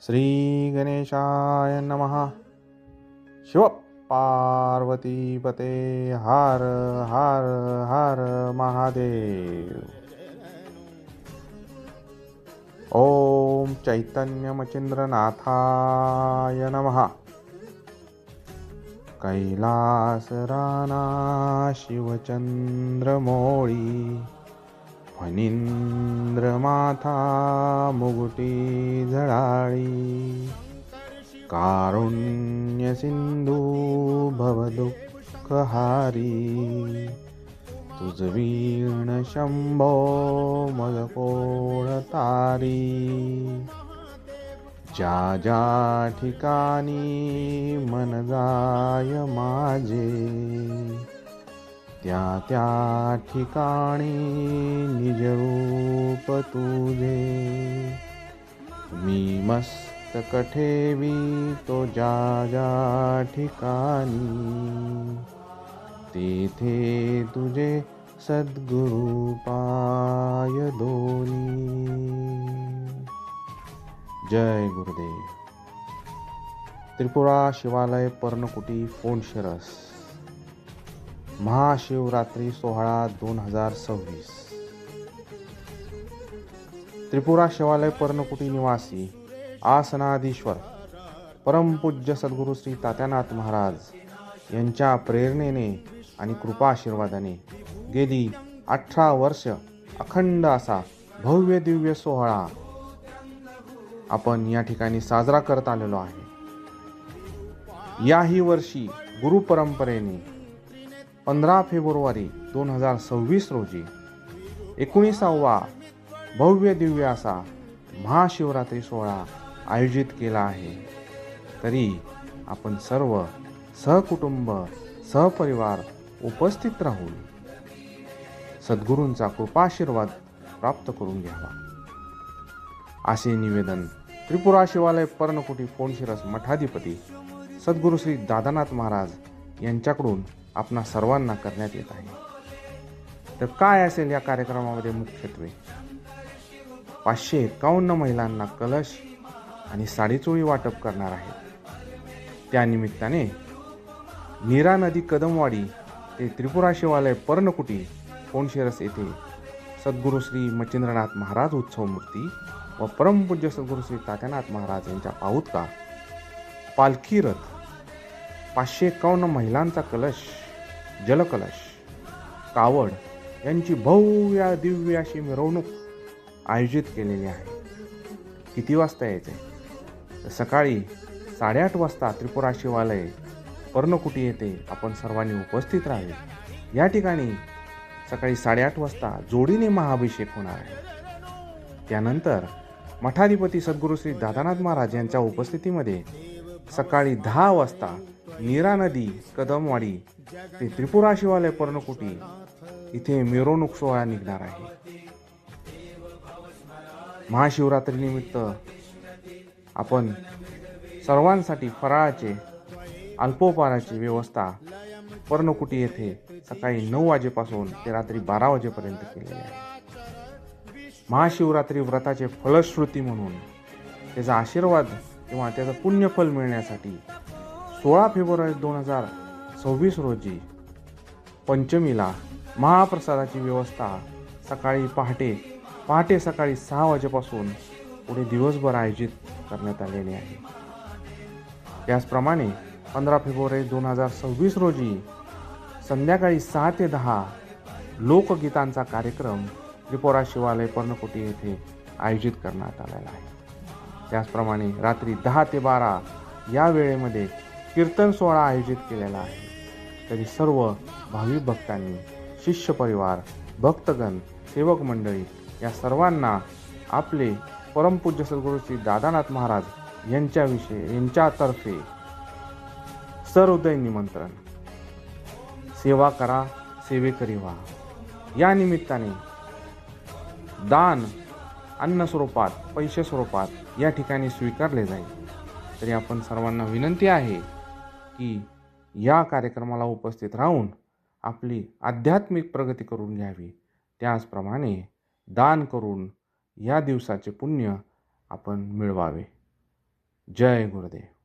श्री गणेशाय नमः. शिव पार्वतीपते हर हर हर महादेव. ओम चैतन्यमचिन्द्रनाथाय नमः. कैलासराना शिवचंद्रमौळी फणींद्रमाथा मुगुटी झळाळी. कारुण्य सिंधू भवदुःखहारी. तुझ वीण शंभो मज कोण तारी. ज्या ज्या ठिकाणी मन जाय माझे त्या त्या ठिकाणी निज रूप तुझे. मी मस्तक ठेवी तो ज्या ज्या ठिकाणी तेथे तुझे सद्गुरु पाय दोनी. जय गुरुदेव. त्रिपुरा शिवालय पर्णकुटी फोंडशिरस. महाशिवरात्री सोहळा 2026. त्रिपुरा शिवालय पर्णकुटी निवासी आसनाधीश्वर परमपूज्य सद्गुरू श्री तात्यानाथ महाराज यांच्या प्रेरणेने आणि कृपा आशीर्वादाने गेली 18 वर्ष अखंड असा भव्य दिव्य सोहळा आपण या ठिकाणी साजरा करत आलेलो आहे. याही वर्षी गुरुपरंपरेने 15 फेब्रुवारी 2026 रोजी 19वा भव्य दिव्य असा महाशिवरात्री सोहळा आयोजित केला आहे. तरी आपण सर्व सहकुटुंब सहपरिवार उपस्थित राहून सद्गुरूंचा कृपाशीर्वाद प्राप्त करून घ्यावा असे निवेदन त्रिपुरा शिवालय पर्णकुटी फोंडशिरस मठाधिपती सद्गुरू श्री दादानाथ महाराज यांच्याकडून आपणा सर्वांना करण्यात येत आहे. तर काय असेल या कार्यक्रमामध्ये? मुख्यत्वे 551 महिलांना कलश आणि साडीचोळी वाटप करणार आहेत. त्यानिमित्ताने नीरा नदी कदमवाडी ते त्रिपुरा शिवालय पर्णकुटी फोंडशिरस येथे सद्गुरू श्री मच्छिंद्रनाथ महाराज उत्सव मूर्ती व परमपूज्य सद्गुरू श्री तात्यानाथ महाराज यांच्या पाऊतका पालखी रथ 551 महिलांचा कलश जलकलश कावड यांची भव्य दिव्य अशी मिरवणूक आयोजित केलेली आहे. किती वाजता यायचे? सकाळी 8:30 वाजता त्रिपुरा शिवालय पर्णकुटी येथे आपण सर्वांनी उपस्थित राहावे. या ठिकाणी सकाळी 8:30 वाजता जोडीने महाअभिषेक होणार आहे. त्यानंतर मठाधिपती सद्गुरू श्री दादानाथ महाराज यांच्या उपस्थितीमध्ये सकाळी 10 वाजता नीरा नदी कदमवाडी ते त्रिपुरा शिवालय पर्णकुटी इथे मिरवणूक सोहळा निघणार आहे. महाशिवरात्रीनिमित्त आपण सर्वांसाठी फराळाचे अल्पोपहाराची व्यवस्था पर्णकुटी येथे सकाळी 9 वाजेपासून ते रात्री 12 वाजेपर्यंत केलेली आहे. महाशिवरात्री व्रताचे फलश्रुती म्हणून त्याचा आशीर्वाद किंवा त्याचं पुण्यफल मिळण्यासाठी 16 फेब्रुवारी 2026 रोजी पंचमीला महाप्रसादाची व्यवस्था सकाळी पहाटे सकाळी 6 वाजेपासून पुढे दिवसभर आयोजित करण्यात आलेले आहे. त्याचप्रमाणे 15 फेब्रुवारी 2026 रोजी संध्याकाळी 6 ते 10 लोकगीतांचा कार्यक्रम त्रिपुरा शिवालय पर्णकुटी येथे आयोजित करण्यात आलेला आहे. त्याचप्रमाणे रात्री 10 ते 12 या वेळेमध्ये कीर्तन सोहळा आयोजित केलेला आहे. तरी सर्व भाविक भक्तांनी, शिष्य परिवार, भक्तगण, सेवक मंडळी या सर्वांना आपले परमपूज्य सद्गुरू श्री दादानाथ महाराज यांच्यातर्फे सहृदय निमंत्रण. सेवा करा, सेवेकरी व्हा. या निमित्ताने दान अन्न स्वरूपात, पैसे स्वरूपात या ठिकाणी स्वीकारले जाईल. तरी आपण सर्वांना विनंती आहे की या कार्यक्रमाला उपस्थित राहून आपली आध्यात्मिक प्रगती करून घ्यावी. त्याचप्रमाणे दान करून या दिवसाचे पुण्य आपण मिळवावे. जय गुरुदेव.